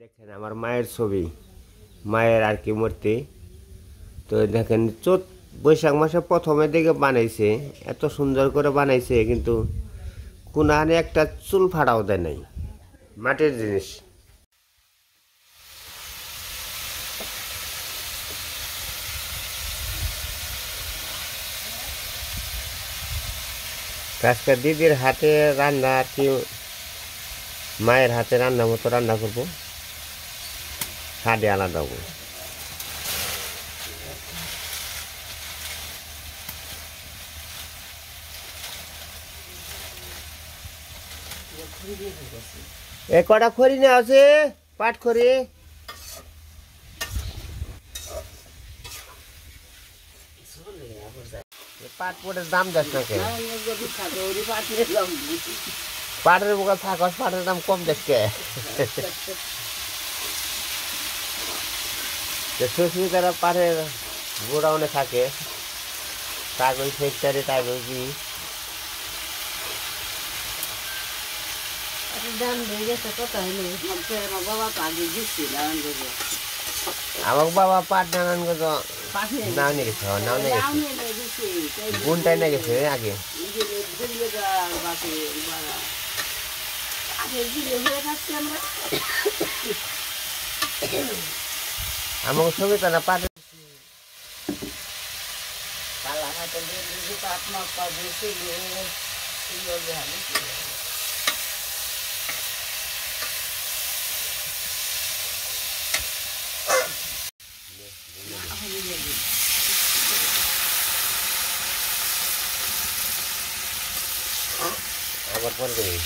দেখেন আমার মায়ের ছবি, মায়ের আর কি মূর্তি। তো দেখেন বৈশাখ মাসে প্রথমের দিকে বানাইছে, এত সুন্দর করে বানাইছে, কিন্তু কোনানে একটা চুল ফাড়াও দেয় নাই। মাটির জিনিস। আজকে দিদির হাতে রান্না আর কি, মায়ের হাতে রান্না মতো রান্না করবো, স্বাদে আলাদা হবো। এ কটা খড়ি না আছে, পাট খড়ি। পাট পটের দাম যাস না কেন? পাটের বোকা থাকস, পাটের দাম কম দেখে। সুস্মিতারা পাটের গোডাউনে থাকে, কাগজ ফ্যাক্টরি টাইগজ দি আমার বাবা পাট নানান নাও নিয়ে গেছে, নাও নিয়ে গেছে, গুনটাই নিয়ে গেছে আগে। আমার ছবি তো না পাটে আবার পরে দেবে।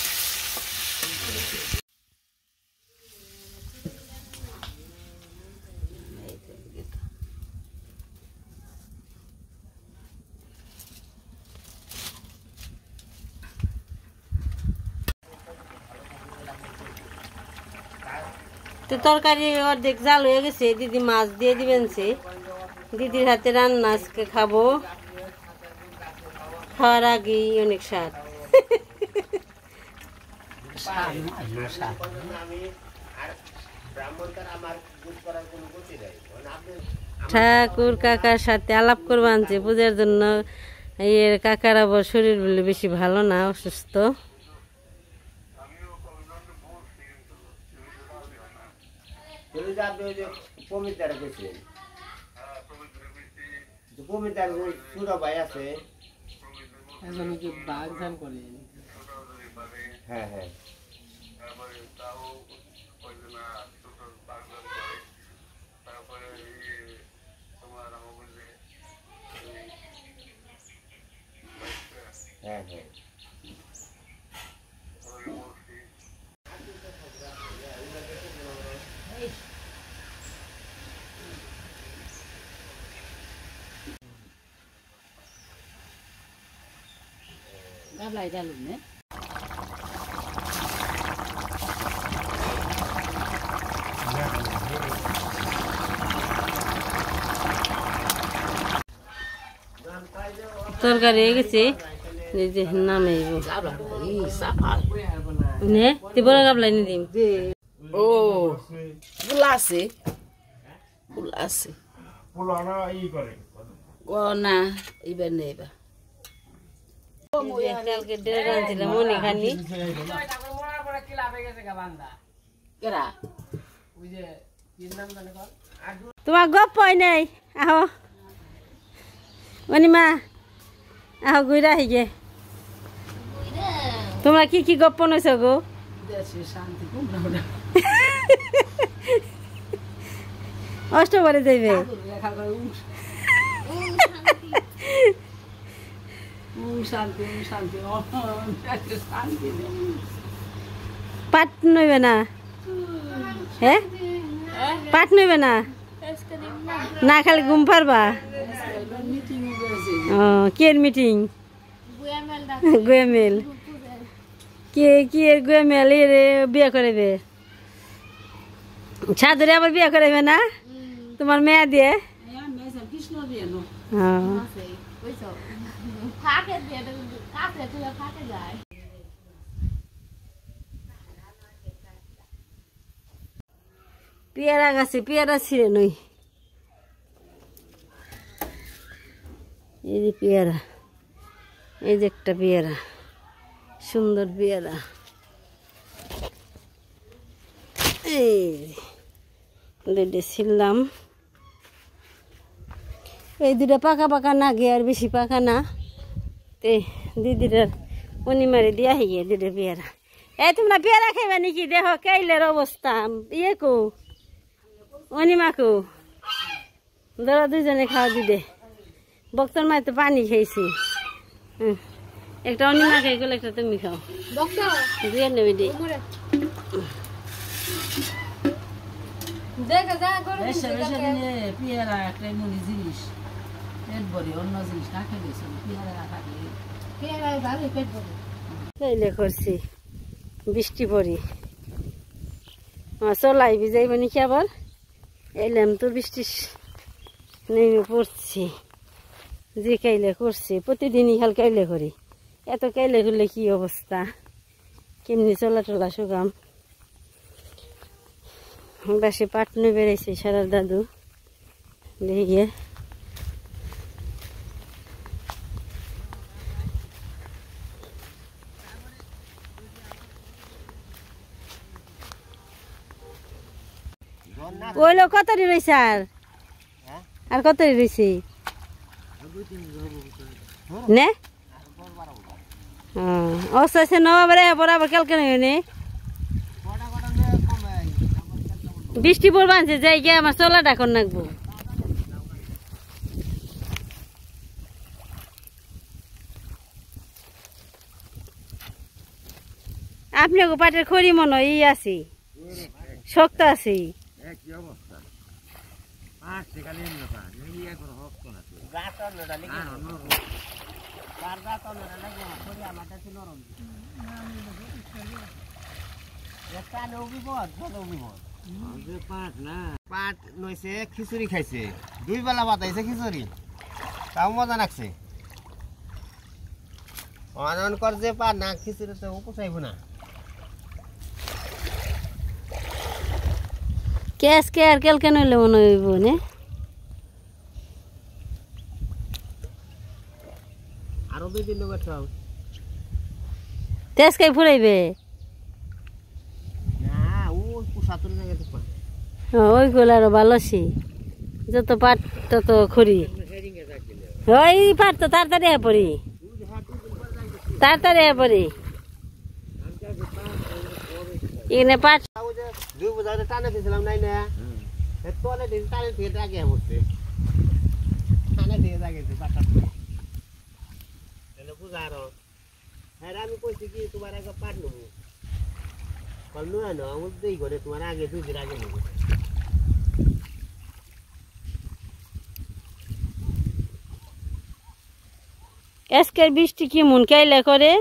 তো তরকারি অর্ধেক জাল হয়ে গেছে, দিদি মাছ দিয়ে দিবেন। সে দিদির হাতে রান্না আজকে খাবো, খাওয়ার আগেই অনেক স্বাদ। ঠাকুর কাকার সাথে আলাপ করবো আনছে পূজার জন্য। এর কাকার আবার শরীর বলে বেশি ভালো না, অসুস্থ। হ্যাঁ হ্যাঁ হ্যাঁ হ্যাঁ গাবলাই ডালুন না। তরকারি হয়ে গেছে, নামাইব নে বড় গাবলাই নি দিম। ও ফুলা আছে, ফুল আছে ও না এবার নেই এবার কালকে ডেড় রাঁধছিলাম মনে খানি। তোমার গপ পাই নাই, আহ অনিমা আহ গুইরা হিগে। তোমরা কি কি গপ নইছ গো? অষ্টবারে যাইবে, পাট নইবে না? হ্যাঁ পাট নইবে না? না খালি ঘুম পারবা? ও কে মিটিং? গোয়েমেল কে কি এর গোয়েমেল এর বিয়ে করাবে? ছাদরে আবার বিয়ে করাবে না তোমার মেয়ে দিয়ে? পেয়ারা গাছে পেয়ারা ছিঁড়ে নই। এই যে পেয়ারা, এই যে একটা পেয়ারা, সুন্দর পেয়ারা। এই দুটো ছিললাম। এই দুটা পাকা পাকা না গে, আর বেশি পাকা না। তে দিদিটার অনিমারে দিয়া গিয়ে দুটো পেয়ারা। এই তোমরা পেয়ারা খাইবা নাকি? দেখো কাইলের অবস্থা। ইয়ে কো অনিমা কো, ধরো দুজনে খাওয়া দিদে। বক্তর মায় তো পানি খাইছি। একটা অনিমা খাই গেলে একটা তুমি খাও। দিয়ে নেবে দি। পেয়ারা একটা এমনি জিনিস, পেট ভরে অন্য জিনিস না খেলে পেয়ারা থাকলে পেয়ারায় ভালো পেট ভরে। কাইলে করছি বৃষ্টি পড়ি চলাই ভিজাইব নাকি আবার। এলাম তো বৃষ্টি নেমে পড়ছি। যে কাইলে করছি প্রতিদিনই খাল কাইলে করি। এত কাইলে করলে কি অবস্থা, কেমনি চলা টলা সুগাম। বাসে পাটনে বেড়াইছে সারার দাদু দেখে। ওইলো কতটি রয়েছে? আর কতটি রয়েছে নে? অস্তে নবাবারে বরাবর কালকে নে বৃষ্টি পড়বা আনছে যাই গিয়ে আমার চলা ডাকন নাকবো। আপনি পাটের খড়ি মনে ই আছি, শক্ত আছি। পাট নইছে খিচুড়ি খাইছে, 2 বেলা বাতাইছে খিচুড়ি, তাও মজা লাগছে। অনন কর যে পাট না খিচুড়ি তো পোষাইব না। কেস কে আর কেলকে নইলে মনে হইব নে। আরো 2 দিন বেঠাও তেজ খাই ফুরাইবে না। ওই পোষাতুর জায়গা তো ওইগুলো আরো ভালোছি। যত পাট তত খড়ি। ওই পাট তো তাড়াতাড়ি পড়ি, তাড়াতাড়ি পড়ি। এখানে পাট 2 বছর টানে দিয়েছিলাম নাই না, তোলে দিন টানে দিয়ে আগে পড়ছে, টানে দিয়ে জাগেছে পাটটা তাহলে বুঝা। আরো হ্যাঁ আমি কইছি কি তোমার আগে পাট নেবো, কল নয় না আমার দেই করে তোমার আগে 2 দিন আগে নেবো। আজকের বৃষ্টি কি মন কাইলে করে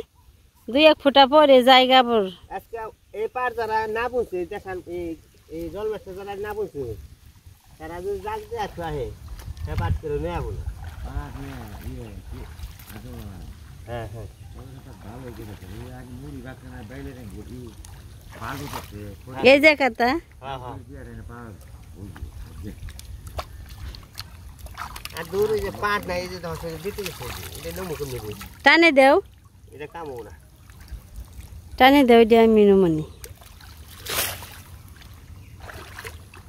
2-1 ফোঁটা পরে জায়গা পর। আজকে এই পার যারা না বুঝছে দেখান, এই জল মাছটা যারা না বুঝছে তারা যদি জাগ দিয়ে আসতে আহে হ্যাঁ পাট করে নেওয়া বলে। হ্যাঁ হ্যাঁ এই জায়গাটা হ্যাঁ হ্যাঁ। আর দূর যে পাট নাই, এই যে ধরছে দিতে গেছে এটা নেবো কেমনি বই, টানে দেও, এটা কামও না। টানে দেও দিয়ে আমি মনে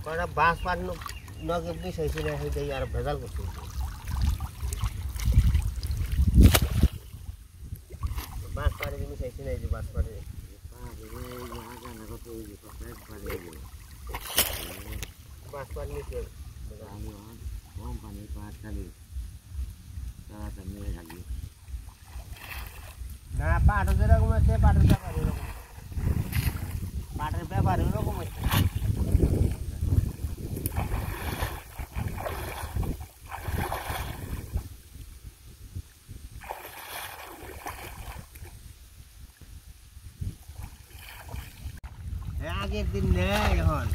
কয়টা বাঁশ পাট নগে মিশাইছি না, সেইটাই আর ভেজাল করছে। বাঁশ পাড়ে মিশাইছি না, এই যে বাঁশ পাড়ে বাঁশ পাড় নিচে না। পাটও যেরকম আছে পাটের ব্যাপার এরকম, পাটের ব্যাপার এরকম আছে। আগের দিন নেই এখন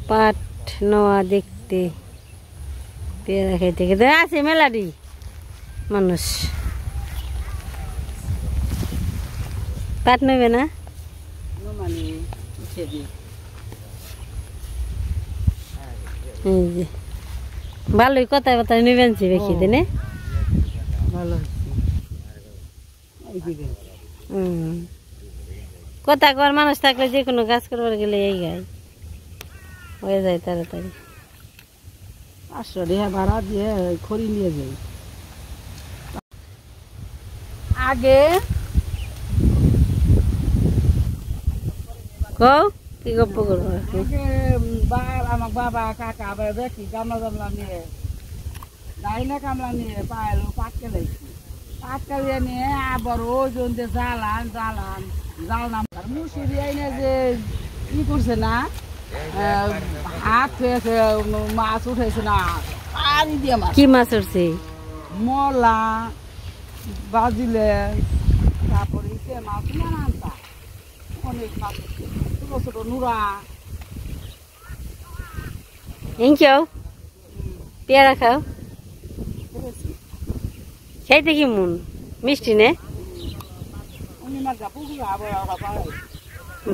পাট নেওয়া দেখতে, পেয়ারা খাইতে খেতে আছে মেলাডি মানুষ। পাট নেবে না? এই যে ভালোই কথায় কথায় নেবেন বেশি দিনে। কথা কর মানুষ থাকলে যে কোনো কাজ করবার গেলে এই গায়ে হয়ে যায় তাড়াতাড়ি। 500 টাকা ভাড়া দিয়ে খড়ি নিয়ে যাই। আগে কও কি গপ্প করবো? আমার বাবা কাকা আবার দেখি গামলা গামলা নিয়ে দাইনা কামলা নিয়ে পায়েলো পাটকে লাইছি, পাটকে নিয়ে আবার ওই জন্য জ্বালান জ্বালান জ্বালাম মুসুরি আইনে যে ই করছে না, হাত হয়েছে মাছ উঠেছে না, পানি দিয়ে মাছ। কি মাছ উঠছে? মলা বাজিলে, তারপরে মাছ নানানটা অনেক মাছ, ছোট ছোট নুরা। কেউ পেয়ারা খাও? খাইতে কি মন মিষ্টি নে?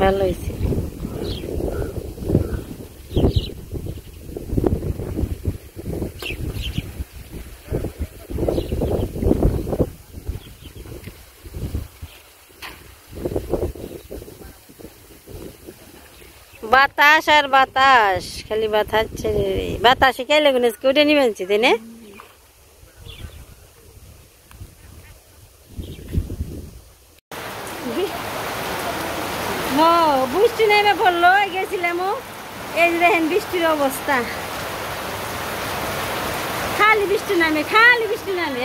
ভালো হয়েছে। বাতাস আর বাতাস, খালি বাতাস বাতাসে খাইলে উঠে নিবেন তাই না? বৃষ্টি নেমে পড়লো, গেছিলাম এই যে দেখেন বৃষ্টির অবস্থা, খালি বৃষ্টি নামে খালি বৃষ্টি নামে।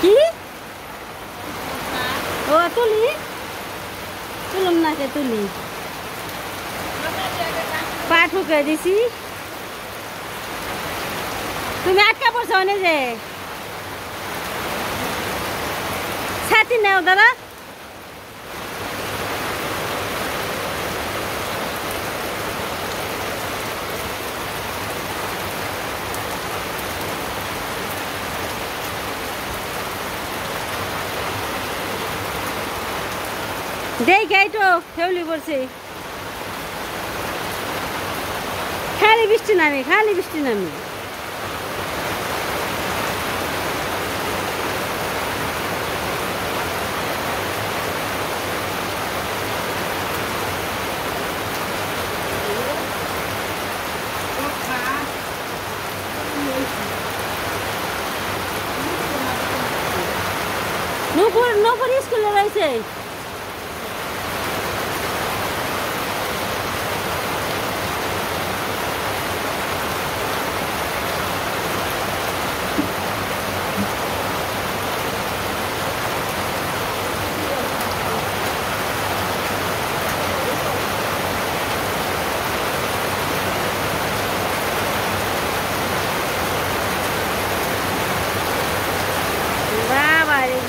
কি ও তুলি তুলুম না কে তুলি পা ঠুকে দিছি। তুমি আটকা পড়ছো না যে ছাতি নেও দাদা। দেই গাইটো খেউলি পড়ছে, খালি বৃষ্টি নামে খালি বৃষ্টি নামে। নূপুর নূপুর স্কুলে রয়েছে।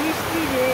বৃষ্টি রে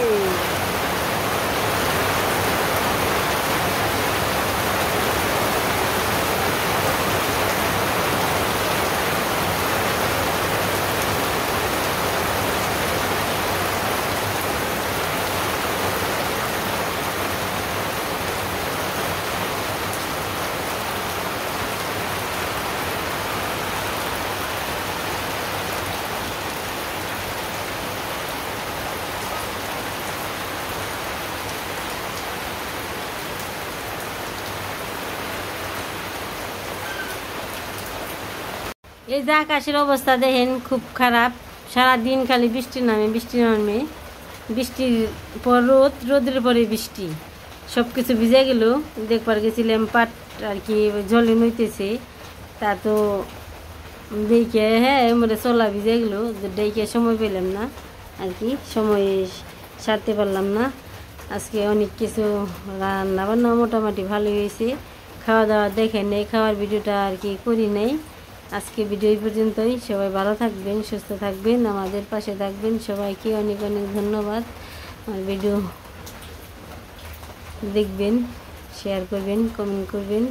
এই যে আকাশের অবস্থা দেখেন খুব খারাপ, সারাদিন খালি বৃষ্টি নামে বৃষ্টি নামে, বৃষ্টির পর রোদ, রোদের পরে বৃষ্টি, সব কিছু ভিজে গেল। দেখবার গেছিলাম পাট আর কি জলে নইতেছে, তা তো দেখে হ্যাঁ মানে চলা ভিজে গেল, দেখে সময় পেলাম না আর কি, সময় সারতে পারলাম না। আজকে অনেক কিছু রান্না বান্না মোটামুটি ভালো হয়েছে, খাওয়া দাওয়া দেখে নেই, খাওয়ার ভিডিওটা আর কি করি নেই। আজকে ভিডিও এই পর্যন্তই। সবাই ভালো থাকবেন, সুস্থ থাকবেন, আমাদের পাশে থাকবেন। সবাইকে অনেক অনেক ধন্যবাদ। আমার ভিডিও দেখবেন। শেয়ার করবেন, কমেন্ট করবেন।